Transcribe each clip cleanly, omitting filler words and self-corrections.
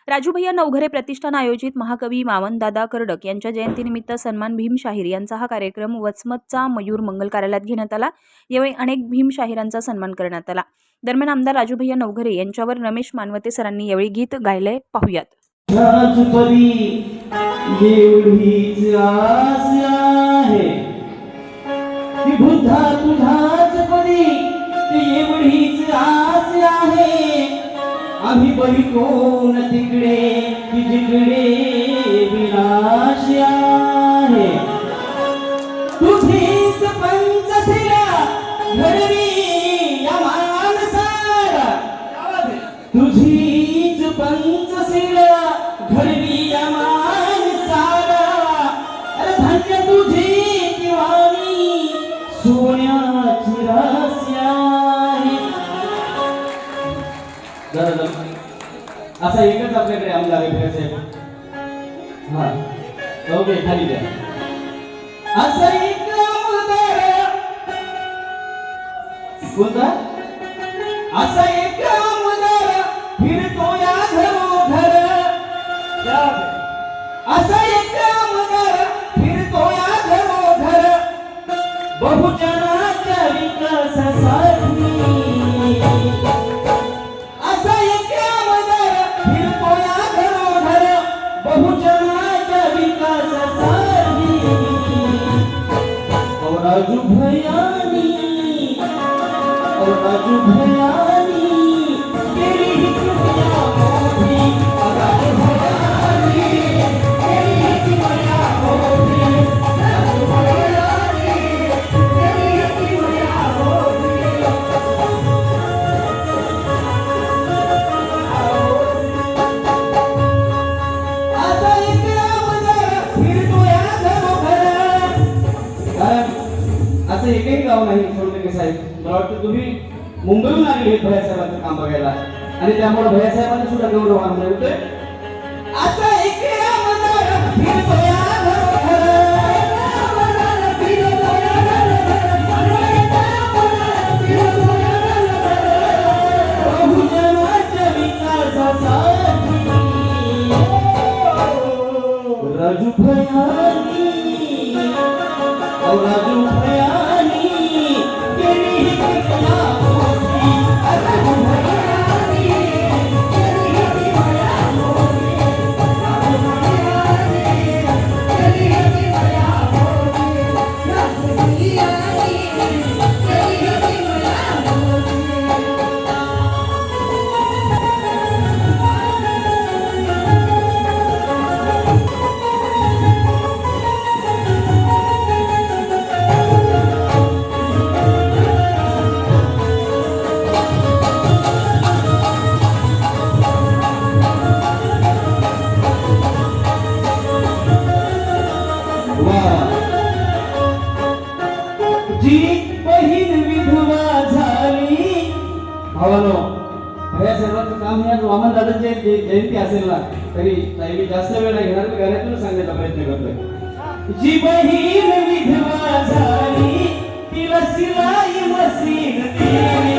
राजूभैया नवघरे प्रतिष्ठान आयोजित महाकवी मावनदादा कर्डक यांच्या जयंतीनिमित्त सन्मान भीमशाहीर यांचा हा कार्यक्रम वसमतचा मयूर मंगल कार्यालयात घेण्यात आला। यावेळी अनेक भीमशाहिरांचा सन्मान करण्यात आला। दरम्यान आमदार राजूभैया नवघरे यांच्यावर रमेश मानवते सरांनी यावेळी गीत गायले, पाहुयात। आम्ही बहिकोन तिकडे की जिकडे विनाश आहे, तुझीच पंचशिला घडवी या माणसाला, तुझीच पंचशिला घडवी या माणसाला, अरे धन्य तुझी दिवाणी सोन्याची रास्या असा एकच आपल्याकडे आमदार आहे साहेब। हा ओके खाली द्या। असा एक आमदार कोणता, असा एक आमदार फिरतो या घरोघर, असा एक आमदार फिरतो या घरोघर, बहुजनाच्या विकासासाठी, राजू भयानी तेरी ही दुनिया होगी, राजू भयानी तेरी ही दुनिया होगी, राजू भयानी तेरी ही दुनिया होगी। आता एक आमदार फिरतो या घरोघर, असं एकही गाव नाही सोडले साहेब। मला वाटतं तुम्ही मुंबईहून आलेले आहेत भैयासाहेबांचं काम बघायला, आणि त्यामुळे भैयासाहेबांनी सुद्धा गौरव मानला होतोय। असं एक आमदार फिरतो या घरोघर, बहुजनाच्या विकासासाठी, राजू भयानी राजू भयानी तेरी ही दुनिया होगी, राजू भयानी तेरी ही दुनिया होगी, राजू भयानी तेरी ही दुनिया होगी, राजू भयानी तेरी ही दुनिया होगी। जी बहीण विधवा झाली, भावानो भैयासाहेबांचं काम हे वामनदादांची जयंती असेल ना तरी मी जास्त वेळ नाही घेणार, मी घरातूनच सांगण्याचा प्रयत्न करतोय। जी बहीण विधवा झाली तिला सिलाई मशीन दिली,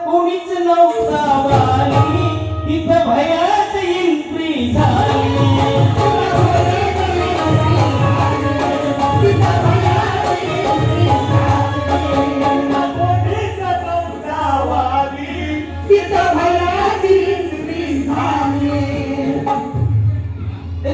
कोणीच नव्हता वाली, इथं भयाच एंट्री झाली,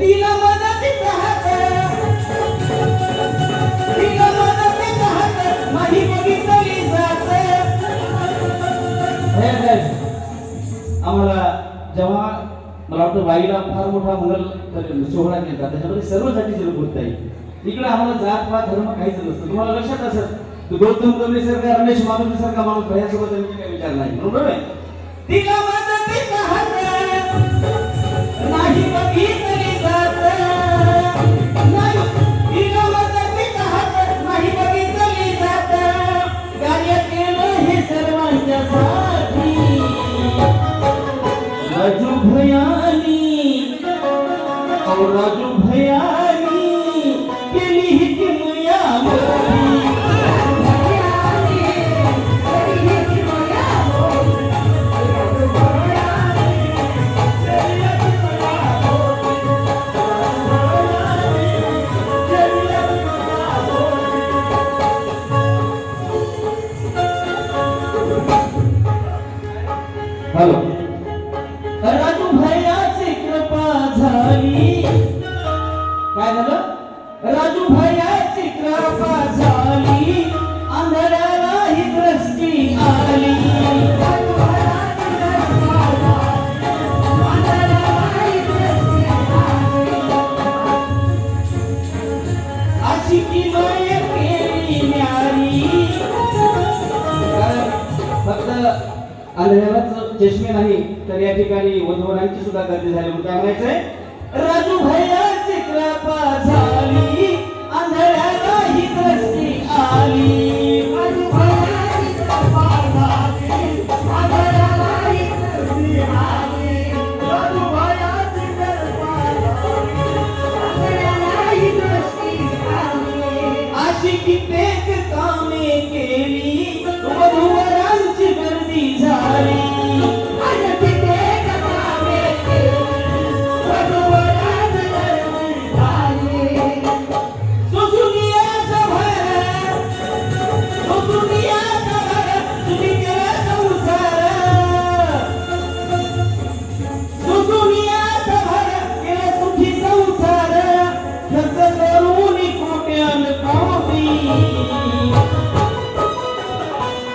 तिला मदतीचा हात, तिला मदतीचा हात नाही बघितली जात। आम्हाला जेव्हा मला वाटतं वाईला फार मोठा मंगल सोहळा केला, त्याच्यामध्ये सर्व जातीचे लोक होत आहे। इकडे आम्हाला जात पात धर्म काहीच नसतं। तुम्हाला लक्षात असेल गौतम गंभीर सारखा, रमेश मानवते सारखा माणूस भैयासोबत काही विचार नाही, बरोबर आहे। तिला मदतीचा हात नाही बघितली जात, नाही भयानी और राजू भयानी केली ही किमया मोठी हॅलो राजू भैयाची कृपा झाली काय झालं राजू भैयाची कृपा झाली आंधळ्याला ही दृष्टी आली अशी की माय केली न्यारी फक्त आंधळ्यालाच चष्मे नाही तर या ठिकाणी वधूवरांची सुद्धा गर्दी झाली म्हणून काय म्हणायचंय राजू भैयाची कृपा झाली आंधळ्याला ही दृष्टी आली राजू भैयाची कृपा झाली आंधळ्याला ही दृष्टी आली राजू भैयाची कृपा झाली आंधळ्याला ही दृष्टी आली अशी कित्येक कामे केली वधूवरांची गर्दी झाली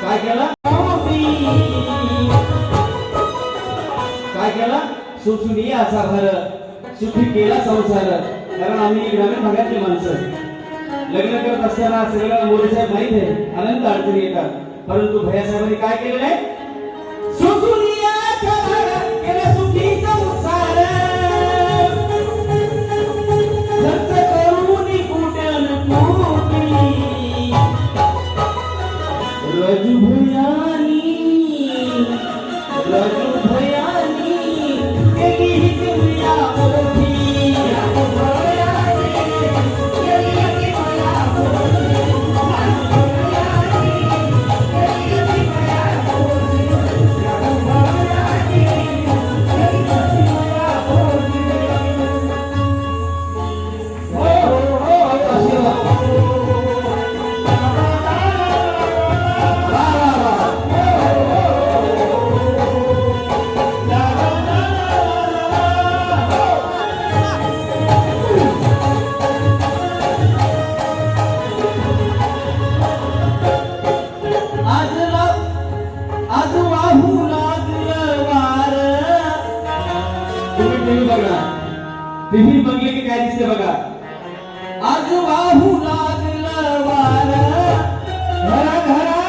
काय केला काय केला सुसुनी असा भर सुखी केला संसार कारण आम्ही ग्रामीण भागातली माणसं लग्न करत असताना सगळ्याला मोदी साहेब माहित आहे अनंत अडचणी येतात परंतु भैया साहेबांनी काय केलेलं आहे सुसुनी असा भर केला सुखी संसार खर्च करून कुठ्यान कोटी राजू भयानी केली ही किमया मोठी राजू भयानी केली ही किमया मोठी राजू भयानी केली ही किमया मोठी राजू भयानी केली ही किमया मोठी हो आज वाहू लागलं वार तुम्ही टीव्ही बघा टीव्ही बघले की काय दिसते बघा आज वाहू लागलं वार घरा घरा